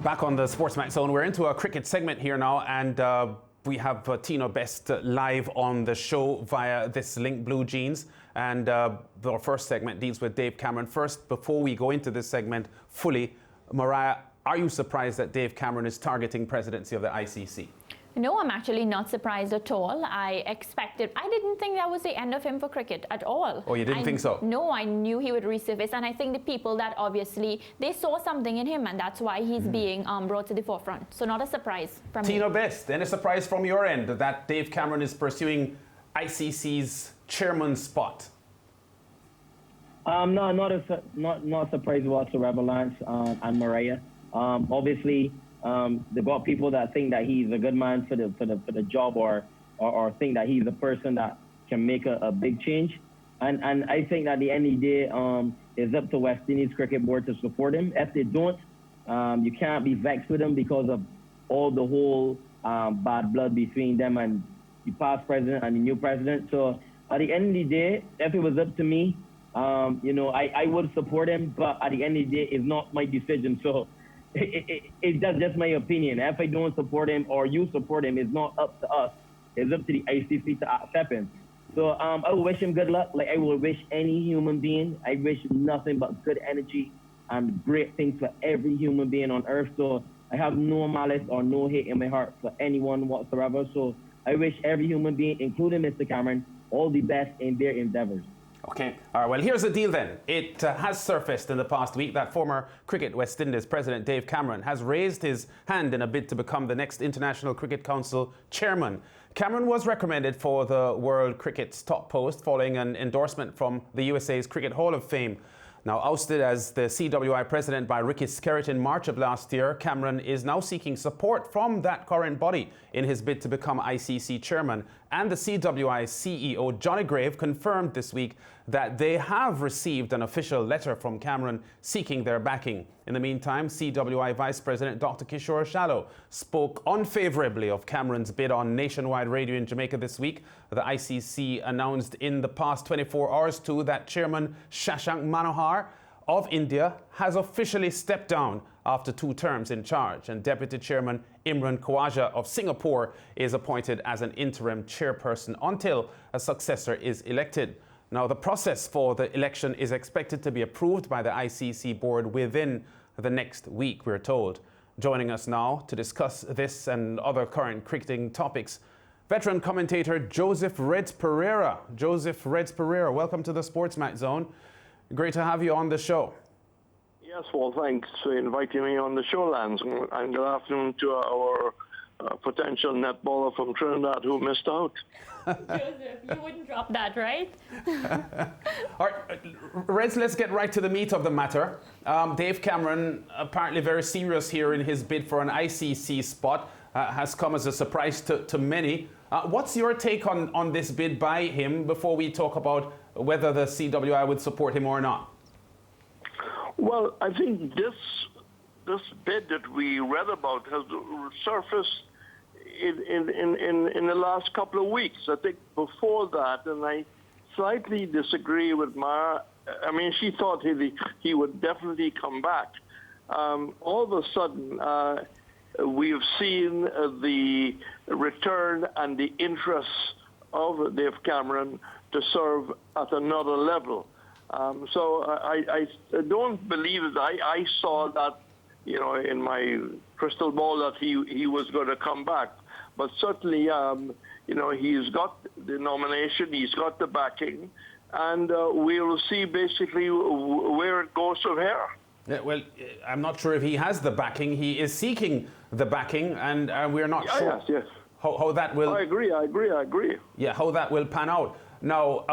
Back on the SportsMax Zone, we're into a cricket segment here now, and we have Tino Best live on the show via this link, Blue Jeans. And our first segment deals with Dave Cameron. First, before we go into this segment fully, Mariah, are you surprised that Dave Cameron is targeting presidency of the ICC? No, I'm actually not surprised at all. I didn't think that was the end of him for cricket at all. Oh, you didn't think so? No, I knew he would resurface, and I think the people that obviously, they saw something in him, and that's why he's being brought to the forefront. So not a surprise from me. Tino Best, any surprise from your end that Dave Cameron is pursuing ICC's chairman spot? No, not surprised whatsoever, Lance and Mariah. Obviously, they've got people that think that he's a good man for the job, or think that he's a person that can make a big change. And I think that at the end of the day, it's up to West Indies Cricket Board to support him. If they don't, you can't be vexed with him because of all the whole bad blood between them and the past president and the new president. So at the end of the day, if it was up to me, I would support him. But at the end of the day, it's not my decision. So it's just my opinion. If I don't support him or you support him, it's not up to us. It's up to the ICC to accept him. So I will wish him good luck. Like I will wish any human being. I wish nothing but good energy and great things for every human being on earth. So I have no malice or no hate in my heart for anyone whatsoever. So I wish every human being, including Mr. Cameron, all the best in their endeavors. Okay, all right, well, here's the deal then. It has surfaced in the past week that former Cricket West Indies President Dave Cameron has raised his hand in a bid to become the next International Cricket Council chairman. Cameron was recommended for the World Cricket's top post following an endorsement from the USA's Cricket Hall of Fame. Now, ousted as the CWI president by Ricky Skerritt in March of last year, Cameron is now seeking support from that current body in his bid to become ICC chairman. And the CWI CEO, Johnny Grave, confirmed this week that they have received an official letter from Cameron seeking their backing. In the meantime, CWI Vice President Dr. Kishore Shallow spoke unfavorably of Cameron's bid on nationwide radio in Jamaica this week. The ICC announced in the past 24 hours too that Chairman Shashank Manohar of India has officially stepped down after 2 terms in charge, and Deputy Chairman Imran Khawaja of Singapore is appointed as an interim chairperson until a successor is elected. Now, the process for the election is expected to be approved by the ICC board within the next week, we're told. Joining us now to discuss this and other current cricketing topics, veteran commentator Joseph Reds Pereira. Joseph Reds Pereira, welcome to the SportsMax Zone. Great to have you on the show. Yes, well, thanks for inviting me on the show, Lance. And good afternoon to our potential netballer from Trinidad who missed out. Joseph, you wouldn't drop that, right? All right, Reds, let's get right to the meat of the matter. Dave Cameron, apparently very serious here in his bid for an ICC spot, has come as a surprise to many. What's your take on this bid by him before we talk about whether the CWI would support him or not? Well, I think this bid that we read about has surfaced in the last couple of weeks. I think before that, and I slightly disagree with Mara. I mean, she thought he would definitely come back. All of a sudden, we have seen the return and the interest of Dave Cameron to serve at another level. So I don't believe that I saw that, in my crystal ball that he was going to come back. But certainly, he's got the nomination, he's got the backing, and we will see basically where it goes from here. Yeah, well, I'm not sure if he has the backing. He is seeking the backing, and we're not sure yes. How that will... I agree. Yeah, how that will pan out. Now,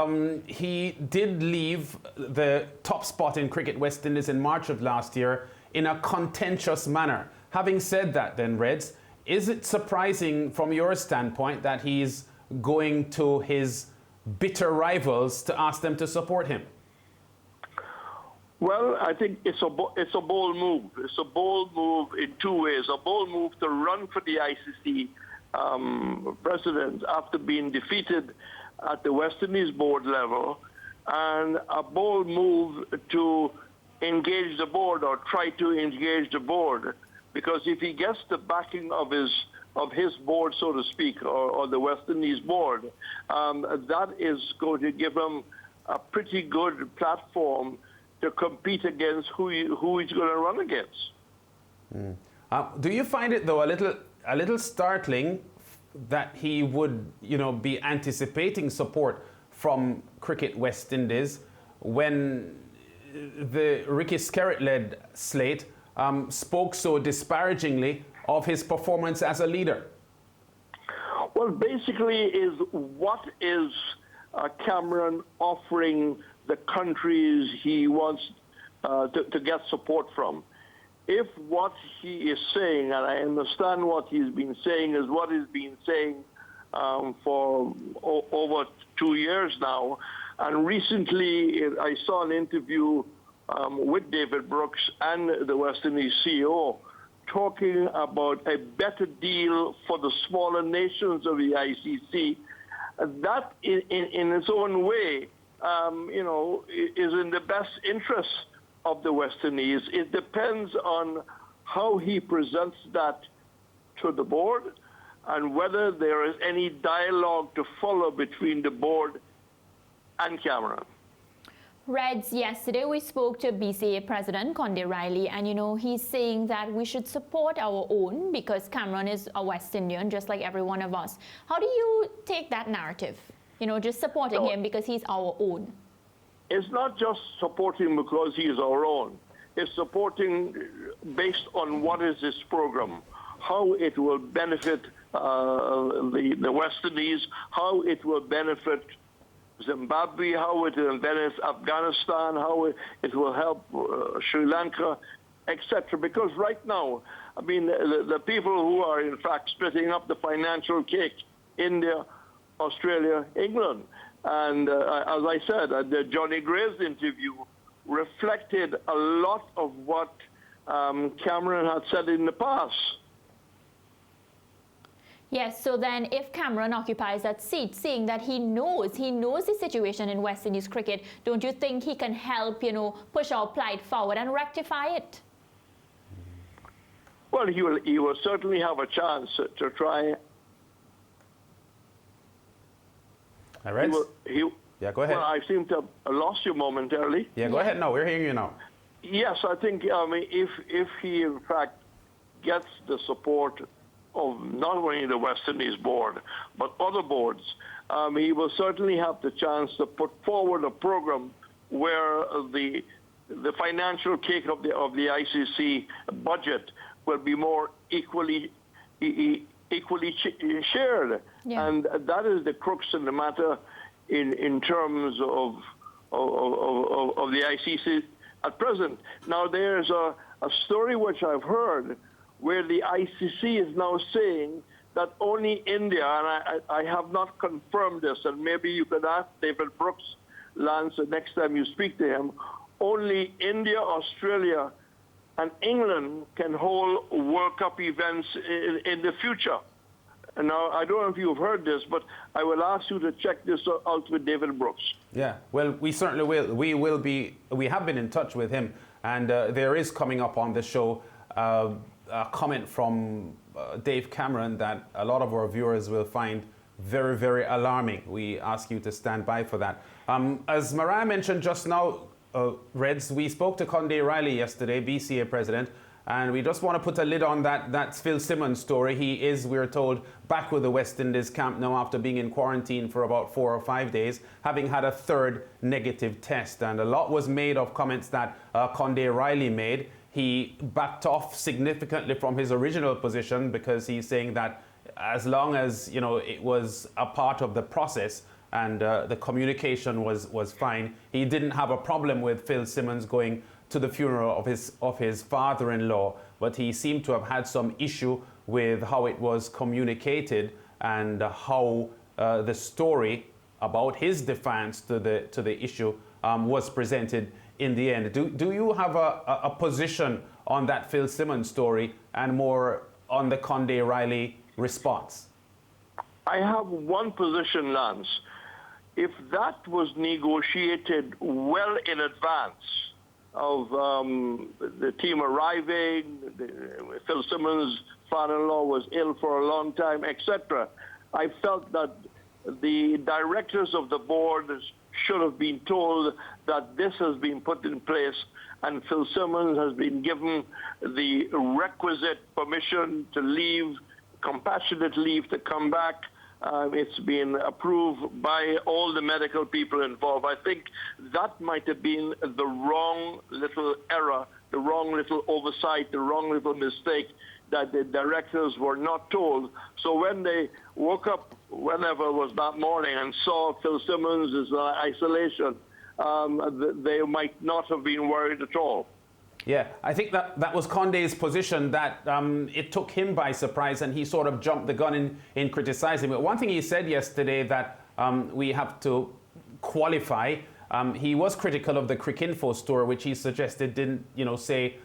he did leave the top spot in Cricket West Indies in March of last year in a contentious manner. Having said that then, Reds, is it surprising from your standpoint that he's going to his bitter rivals to ask them to support him? Well, I think it's a bold move. It's a bold move in 2 ways. A bold move to run for the ICC president after being defeated at the West Indies board level, and a bold move to engage the board or try to engage the board because if he gets the backing of his board, so to speak, or the West Indies board, that is going to give him a pretty good platform to compete against who he's going to run against. Do you find it though a little startling that he would, be anticipating support from Cricket West Indies when the Ricky Skerritt-led slate spoke so disparagingly of his performance as a leader? Well, basically, what is Cameron offering the countries he wants to get support from? If what he is saying, and I understand what he's been saying, is what he's been saying for over 2 years now, and recently I saw an interview with David Brooks and the West Indies CEO talking about a better deal for the smaller nations of the ICC. That, in its own way, is in the best interest of the West Indies. It depends on how he presents that to the board and whether there is any dialogue to follow between the board and Cameron. Reds, yesterday we spoke to BCA President Conde Riley, and he's saying that we should support our own because Cameron is a West Indian, just like every one of us. How do you take that narrative? Just supporting him because he's our own. It's not just supporting because he is our own. It's supporting based on what is his program, how it will benefit the West Indies, how it will benefit Zimbabwe, how it will benefit Afghanistan, how it will help Sri Lanka, etc. Because right now, the people who are in fact splitting up the financial cake, India, Australia, England. And as I said, the Johnny Gray's interview reflected a lot of what Cameron had said in the past. Yes, so then if Cameron occupies that seat, seeing that he knows the situation in West Indies cricket, don't you think he can help, push our plight forward and rectify it? Well, he will certainly have a chance to try. All right. Yeah, go ahead. Well, I seem to have lost you momentarily. Yeah, go ahead now. We're hearing you now. Yes, I think if he in fact gets the support of not only the West Indies board but other boards, he will certainly have the chance to put forward a program where the financial cake of the ICC budget will be more equally shared. Yeah. And that is the crux in the matter in terms of the ICC at present. Now, there's a story which I've heard where the ICC is now saying that only India, and I have not confirmed this, and maybe you could ask David Brooks, Lance, the next time you speak to him, only India, Australia, and England can hold World Cup events in the future. And now, I don't know if you've heard this, but I will ask you to check this out with David Brooks. Yeah, well, we certainly will. We have been in touch with him, and there is coming up on the show a comment from Dave Cameron that a lot of our viewers will find very, very alarming. We ask you to stand by for that. As Mariah mentioned just now, Reds, we spoke to Conde Riley yesterday, BCA president, and we just want to put a lid on that Phil Simmons story. He is, we're told, back with the West Indies camp now after being in quarantine for about 4 or 5 days, having had a third negative test. And a lot was made of comments that Conde Riley made. He backed off significantly from his original position because he's saying that as long as it was a part of the process and the communication was fine, he didn't have a problem with Phil Simmons going to the funeral of his father-in-law, but he seemed to have had some issue with how it was communicated and how the story about his defense to the issue was presented in the end. Do you have a position on that Phil Simmons story and more on the Conde Riley response? I have one position, Lance. If that was negotiated well in advance, the team arriving. Phil Simmons' father-in-law was ill for a long time, etc. I felt that the directors of the board should have been told that this has been put in place, and Phil Simmons has been given the requisite permission to leave, compassionate leave to come back. It's been approved by all the medical people involved. I think that might have been the wrong little error, the wrong little oversight, the wrong little mistake that the directors were not told. So when they woke up, whenever it was that morning, and saw Phil Simmons' isolation, they might not have been worried at all. Yeah, I think that was Conde's position, that it took him by surprise and he sort of jumped the gun in criticizing. But one thing he said yesterday that we have to qualify, he was critical of the Cricinfo story, which he suggested didn't, say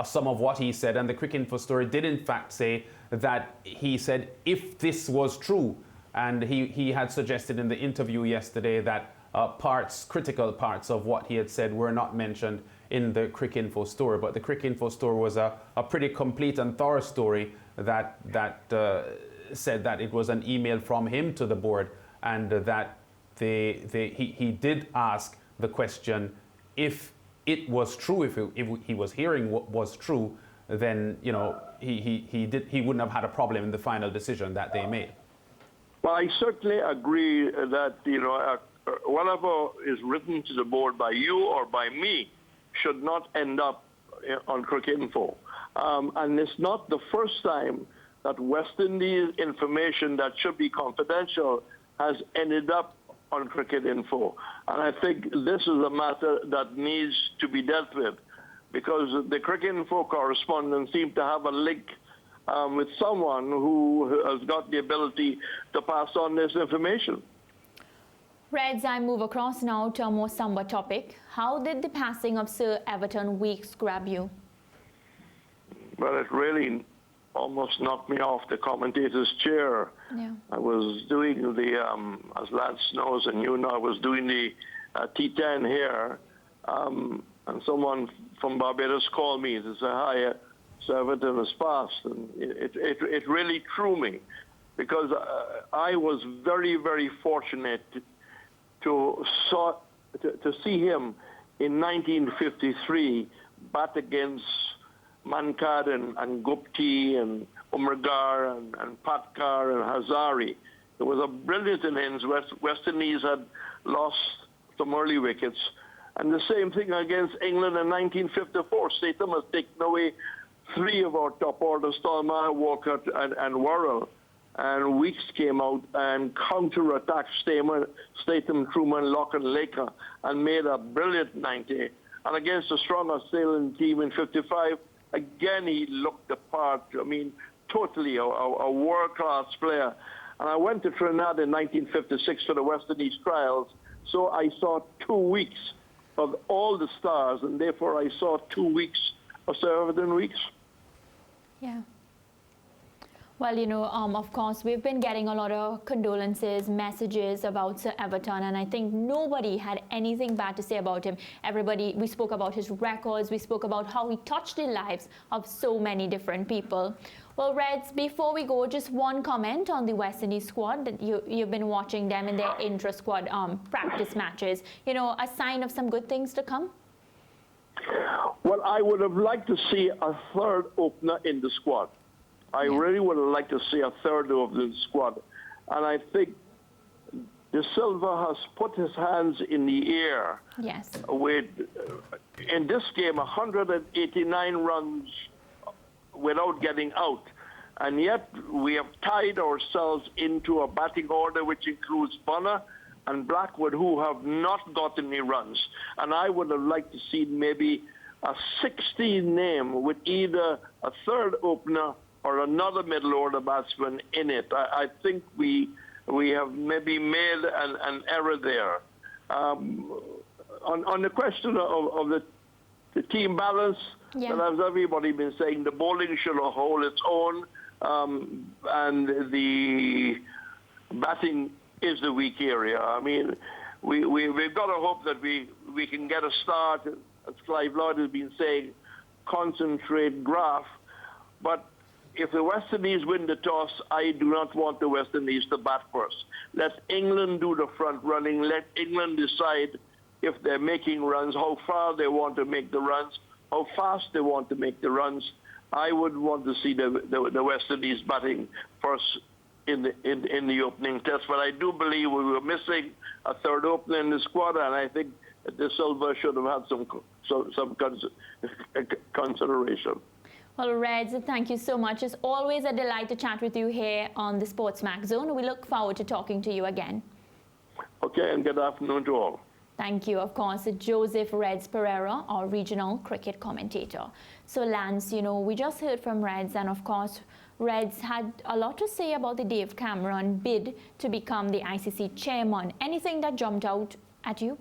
some of what he said. And the Cricinfo story did in fact say that he said if this was true, and he had suggested in the interview yesterday that critical parts of what he had said were not mentioned in the Cricinfo story. But the Cricinfo story was a pretty complete and thorough story that said that it was an email from him to the board, and that he did ask the question if it was true, if he was hearing what was true, then he wouldn't have had a problem in the final decision that they made. Well, I certainly agree that whatever is written to the board by you or by me should not end up on Cricinfo. And it's not the first time that West Indies information that should be confidential has ended up on Cricinfo. And I think this is a matter that needs to be dealt with, because the Cricinfo correspondents seem to have a link with someone who has got the ability to pass on this information. Reds, I move across now to a more somber topic. How did the passing of Sir Everton Weekes grab you? Well, it really almost knocked me off the commentator's chair. Yeah. I was doing as Lance knows and you know, I was doing the T10 here, and someone from Barbados called me to say, hi, Sir Everton has passed. And it really threw me, because I was very, very fortunate to see him in 1953 bat against Mankad and Gupti and Umragar and Patkar and Hazari. It was a brilliant innings. West Indies had lost some early wickets. And the same thing against England in 1954. Statham has taken away three of our top orders, Stallmeyer, Walcott and Worrell. And Weekes came out and counter-attacked Statham, Truman, Locke and Laker, and made a brilliant 90. And against a strong Australian team in 55, again he looked the part. I mean, totally a world-class player. And I went to Trinidad in 1956 for the West Indies trials, so I saw 2 weeks of all the stars, and therefore I saw 2 weeks of Sir Everton Weekes. Yeah. Well, of course, we've been getting a lot of condolences, messages about Sir Everton, and I think nobody had anything bad to say about him. We spoke about his records, we spoke about how he touched the lives of so many different people. Well, Reds, before we go, just one comment on the West Indies squad. That you've been watching them in their intra-squad practice matches. A sign of some good things to come? Well, I would have liked to see a third opener in the squad. I really would have liked to see a third of the squad. And I think De Silva has put his hands in the air. Yes. With, in this game, 189 runs without getting out. And yet we have tied ourselves into a batting order which includes Bonner and Blackwood, who have not gotten any runs. And I would have liked to see maybe a 16 name with either a third opener or another middle order batsman in it. I think we have maybe made an error there. On the question of the team balance, that as everybody been saying, the bowling should hold its own, and the batting is the weak area. I mean, we've got to hope that we can get a start, as Clive Lloyd has been saying, concentrate, graft. But if the West Indies win the toss, I do not want the West Indies to bat first. Let England do the front running. Let England decide if they're making runs, how far they want to make the runs, how fast they want to make the runs. I would want to see the West Indies batting first in the opening test. But I do believe we were missing a third opener in the squad, and I think De Silva should have had some consideration. Well, Reds, thank you so much. It's always a delight to chat with you here on the SportsMax Zone. We look forward to talking to you again. Okay, and good afternoon to all. Thank you. Of course, Joseph Reds Pereira, our regional cricket commentator. So, Lance, we just heard from Reds, and of course, Reds had a lot to say about the Dave Cameron bid to become the ICC chairman. Anything that jumped out at you?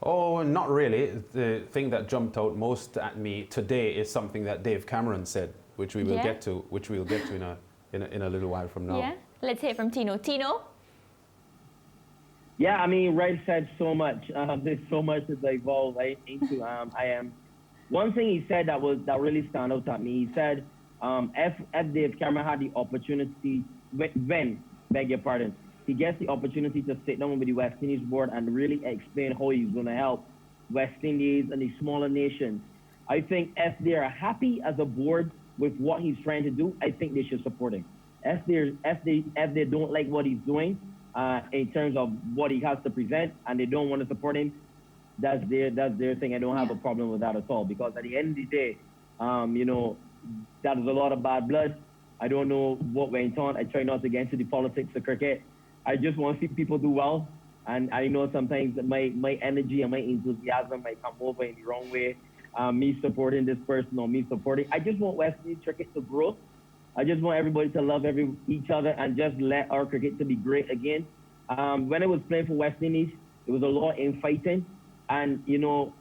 Oh, not really. The thing that jumped out most at me today is something that Dave Cameron said, which we will get to, in a little while from now. Yeah, let's hear from Tino. Tino? Yeah, I mean, Red said so much. There's so much to evolve into. One thing he said that really stand out at me. He said, if Dave Cameron had the opportunity, beg your pardon, he gets the opportunity to sit down with the West Indies board and really explain how he's going to help West Indies and the smaller nations. I think if they are happy as a board with what he's trying to do, I think they should support him. If they don't like what he's doing in terms of what he has to present and they don't want to support him, that's their thing. I don't have a problem with that at all, because at the end of the day, that is a lot of bad blood. I don't know what went on. I try not to get into the politics of cricket. I just want to see people do well. And I know sometimes my energy and my enthusiasm might come over in the wrong way. Me supporting this person or me supporting. I just want West Indies cricket to grow. I just want everybody to love each other and just let our cricket to be great again. When I was playing for West Indies, it was a lot in fighting. And,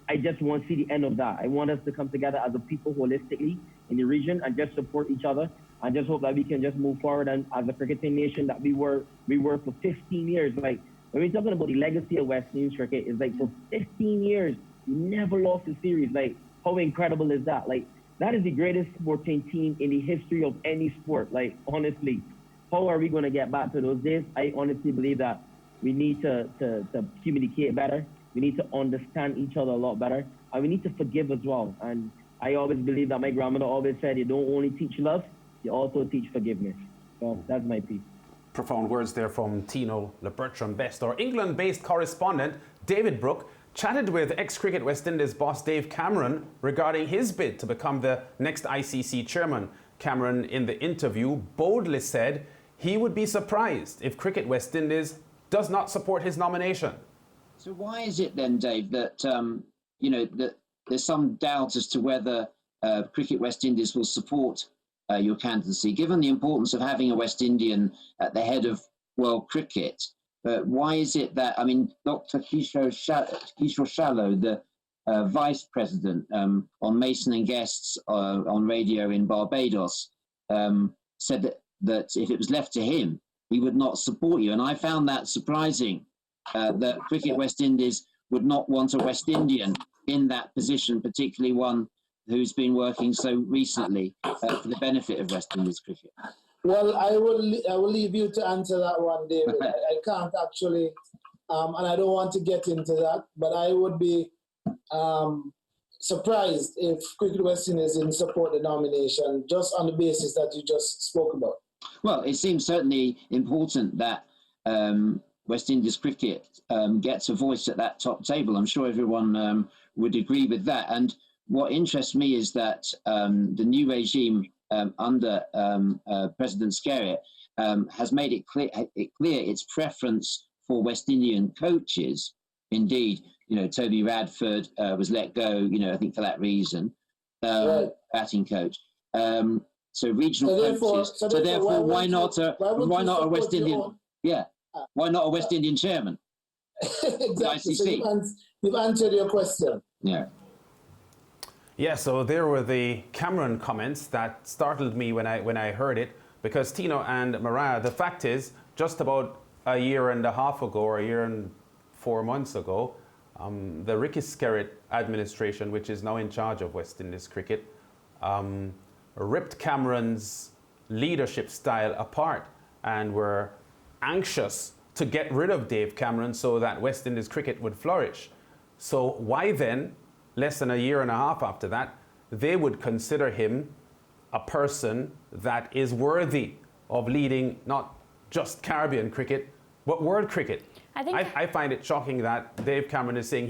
I just want to see the end of that. I want us to come together as a people holistically in the region and just support each other. And just hope that we can just move forward and as a cricketing nation that we were for 15 years. Like, when we're talking about the legacy of West Indies cricket, it's like for 15 years, we never lost a series. Like, how incredible is that? Like, that is the greatest sporting team in the history of any sport. Like, honestly, how are we going to get back to those days? I honestly believe that we need to communicate better. We need to understand each other a lot better. And we need to forgive as well. And I always believe that my grandmother always said, you don't only teach love, you also teach forgiveness. So that's my piece. Profound words there from Tino LeBertram Best. Our England-based correspondent, David Brooke, chatted with ex-cricket West Indies boss Dave Cameron regarding his bid to become the next ICC chairman. Cameron, in the interview, boldly said he would be surprised if Cricket West Indies does not support his nomination. So why is it then, Dave, that that there's some doubt as to whether Cricket West Indies will support your candidacy, given the importance of having a West Indian at the head of world cricket? Why is it that, Dr. Kishore Shallow, the vice president on Mason and Guests on radio in Barbados, said that if it was left to him, he would not support you. And I found that surprising, that Cricket West Indies would not want a West Indian in that position, particularly one who's been working so recently for the benefit of West Indies cricket. Well, I will leave you to answer that one, David. I can't actually, and I don't want to get into that, but I would be surprised if Cricket West Indies didn't support the nomination just on the basis that you just spoke about. Well, it seems certainly important that West Indies cricket gets a voice at that top table. I'm sure everyone would agree with that. And what interests me is that the new regime under President Skerritt has made it clear its preference for West Indian coaches. Indeed, Toby Radford was let go, I think for that reason, batting coach. So regional coaches. So therefore, why not a West Indian? Yeah, why not a West Indian chairman? Exactly. So you've answered your question. Yeah. Yeah, so there were the Cameron comments that startled me when I heard it, because Tino and Mariah, the fact is, just about a year and a half ago, or a year and 4 months ago, the Ricky Skerritt administration, which is now in charge of West Indies cricket, ripped Cameron's leadership style apart and were anxious to get rid of Dave Cameron so that West Indies cricket would flourish. So why then, less than a year and a half after that, they would consider him a person that is worthy of leading not just Caribbean cricket, but world cricket? I find it shocking that Dave Cameron is saying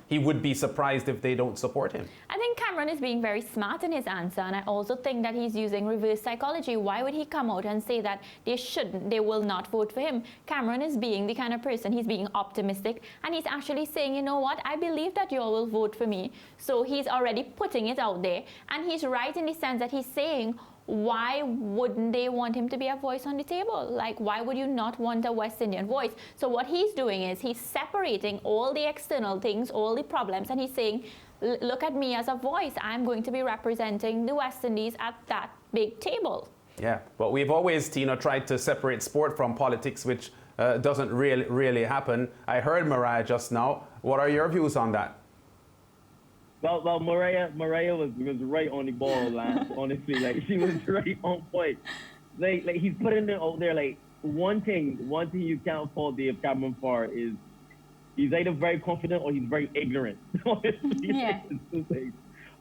he would be surprised if they don't support him. I think Cameron is being very smart in his answer, and I also think that he's using reverse psychology. Why would he come out and say that they will not vote for him? Cameron is being the kind of person, he's being optimistic, and he's actually saying, you know what, I believe that you all will vote for me. So he's already putting it out there, and he's right in the sense that he's saying, why wouldn't they want him to be a voice on the table? Like, why would you not want a West Indian voice? So what he's doing is he's separating all the external things, all the problems, and he's saying, look at me as a voice. I'm going to be representing the West Indies at that big table. Yeah, but we've always, Tina, tried to separate sport from politics, which doesn't really happen. I heard Mariah just now. What are your views on that? Well, Mariah was right on the ball, man. Honestly, like she was right on point. Like he's putting it out there. Like one thing you can't fault Dave Cameron for is he's either very confident or he's very ignorant. Honestly, yeah. Two things.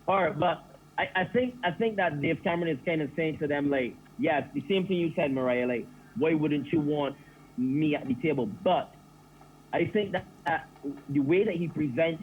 All right, but I think that Dave Cameron is kind of saying to them like, yeah, the same thing you said, Mariah. Like, why wouldn't you want me at the table? But I think that the way that he presents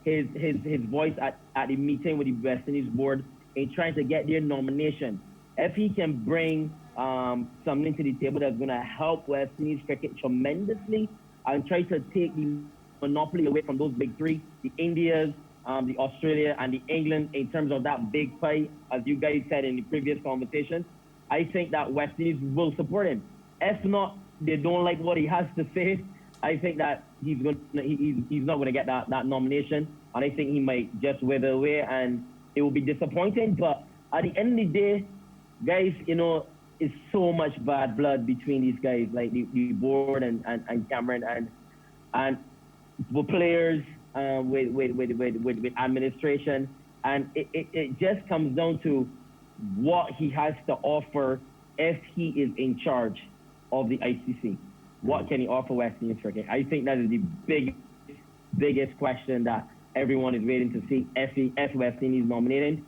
his voice at the meeting with the West Indies board in trying to get their nomination. If he can bring something to the table that's going to help West Indies cricket tremendously and try to take the monopoly away from those big three, the Indias, the Australia, and the England, in terms of that big pie, as you guys said in the previous conversation, I think that West Indies will support him. If not, they don't like what he has to say, I think that he's not going to get that nomination, and I think he might just wither away, and it will be disappointing. But at the end of the day, guys, you know, it's so much bad blood between these guys, like the board and Cameron and with players, with administration, and it just comes down to what he has to offer if he is in charge of the ICC. What can he offer West Indies cricket? I think that is the biggest question that everyone is waiting to see if West Indies nominated,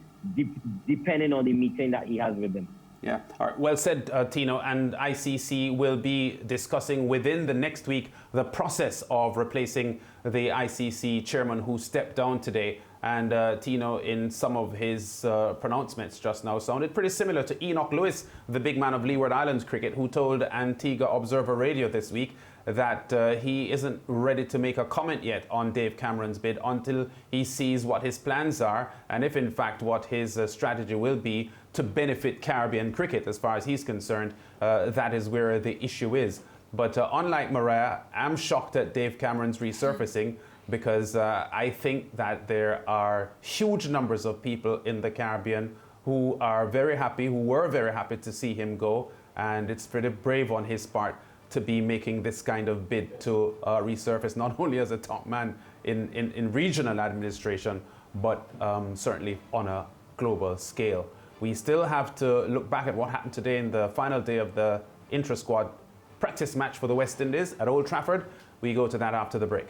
depending on the meeting that he has with them. Yeah, all right. Well said, Tino. And ICC will be discussing within the next week the process of replacing the ICC chairman who stepped down today. And Tino, in some of his pronouncements just now, sounded pretty similar to Enoch Lewis, the big man of Leeward Islands cricket, who told Antigua Observer Radio this week that he isn't ready to make a comment yet on Dave Cameron's bid until he sees what his plans are and if in fact what his strategy will be to benefit Caribbean cricket. As far as he's concerned, that is where the issue is. But unlike Mariah, I'm shocked at Dave Cameron's resurfacing, because I think that there are huge numbers of people in the Caribbean who were very happy to see him go, and it's pretty brave on his part to be making this kind of bid to resurface, not only as a top man in regional administration, but certainly on a global scale. We still have to look back at what happened today in the final day of the intra-squad practice match for the West Indies at Old Trafford. We go to that after the break.